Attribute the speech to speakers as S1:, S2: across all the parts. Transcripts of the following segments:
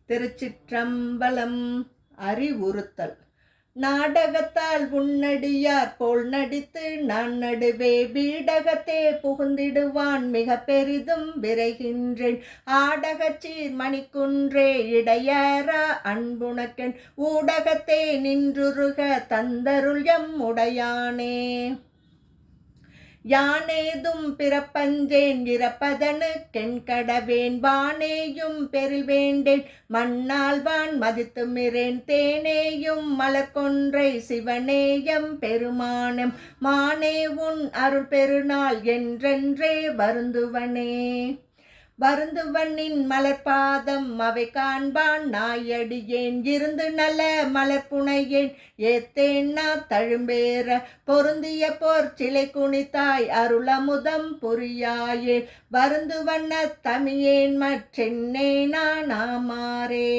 S1: திருச்சிற்றம்பலம். அறிவுறுத்தல். நாடகத்தால் உன்னடியார் போல் நடித்து நான் நடுவே வீடகத்தே புகுந்திடுவான் மிக பெரிதும் விரைகின்றேன். ஆடகச்சீர் மணிக்குன்றே இடையறா அன்புணக்கென் ஊடகத்தே நின்றுருக தந்தருள் எம் உடையானே. யானேதும் பிறப்பஞ்சேன் இறப்பதனுக்கென் கடவேன் வானேயும் பெரில் வேண்டேன் மண்ணால்வான் மதித்துமிரேன் தேனேயும் மலர்கொன்றை சிவனேயம் பெருமானம் மானே உன் அருள் பெருநாள் என்றென்றே வருந்துவனே. வருந்துவனின் மலர்பாதம் அவை காண்பான் நாயடியேன் இருந்து நல்ல மலர்புனையேன் ஏத்தேன் தழும்பேற பொருந்திய போர் சிலை குனித்தாய் அருளமுதம் புரியாயே வருந்துவண்ண தமியேன் மற்றென்னே நாமாரே.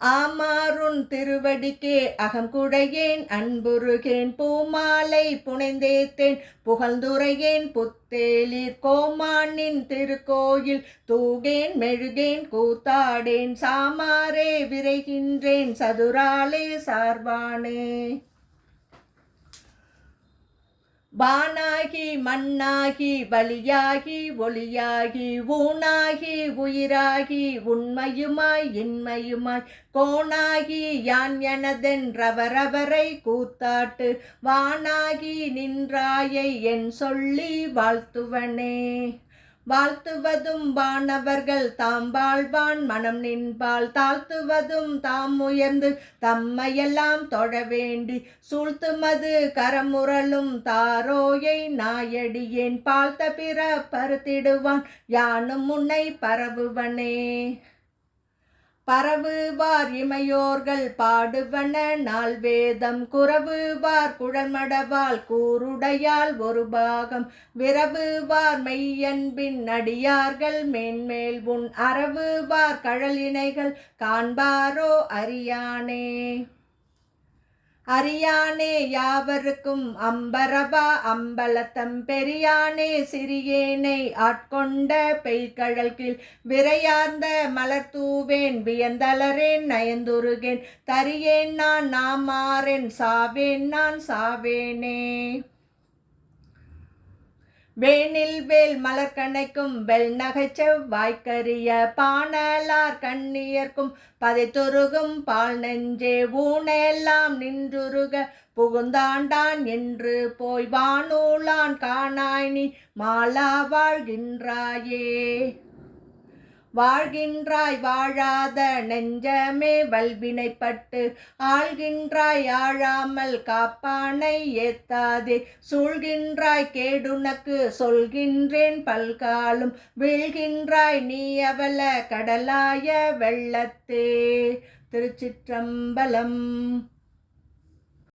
S1: ஆமாறுன் திருவடிக்கே அகங்குடையேன் அன்புருகேன் பூமாலை புனைந்தேத்தேன் புகழ்ந்துரையேன் புத்தேலிர் கோமானின் திருக்கோயில் தூகேன் மெழுகேன் கூத்தாடேன் சாமாரே விரைகின்றேன் சதுராலே சார்பானே. வானாகி மண்ணாகி வலியாகி ஒளியாகி ஊனாகி உயிராகி உண்மையுமாய் இன்மையுமாய் கோனாகி யான் எனதென்றவரவரை கூத்தாட்டு வானாகி நின்றாயை என் சொல்லி வாழ்த்துவனே. வாழ்த்துவதும் வானவர்கள் தாம் வாழ்வான் மனம் நின்பால் தாழ்த்துவதும் தாம் உயர்ந்து தம்மையெல்லாம் தொழ வேண்டி சூழ்த்துமது கரமுரலும் தாரோயை நாயடியேன் பாழ்த்த பிற பருத்திடுவான் யானும் முன்னை பரவுவனே. பரவுவார் இமையோர்கள் பாடுவன நாள் வேதம் குரவுவார் குழல்மடவால் கூருடையால் ஒரு பாகம் விரவுவார் மெய்யன்பின் அடியார்கள் மேன்மேல் உன் அரவுவார் கழல் இணைகள் காண்பாரோ அறியானே. அறியானே யாவருக்கும் அம்பரவா அம்பலத்தம் பெரியானே சிறியேனை ஆட்கொண்ட பெய்கழல் கீழ் விரையார்ந்த மலர் தூவேன் வியந்தளரேன் நயந்துருகேன் தரியேன் நான் நாமாறேன் சாவேன் நான் சாவேனே. வேனில் வேல் மலர்கணைக்கும் வெள் நகைச்செவ் வாய்க்கரிய பானலார் கண்ணியர்க்கும் பதைத்துருகும் பால் நெஞ்சே ஊனெல்லாம் நின்றுருக புகுந்தாண்டான் என்று போய் வானூலான் காணாய் நீ மாலா வாழ்கின்றாயே. வாழ்கின்றாய் வாழாத நெஞ்சமே வல்வினைப்பட்டு ஆள்கின்றாய் ஆழாமல் காப்பானை ஏத்தாதே சூழ்கின்றாய் கேடுனக்கு சொல்கின்றேன் பல்காலும் வீழ்கின்றாய் நீ அவல கடலாய வெள்ளத்தே. திருச்சிற்றம்பலம்.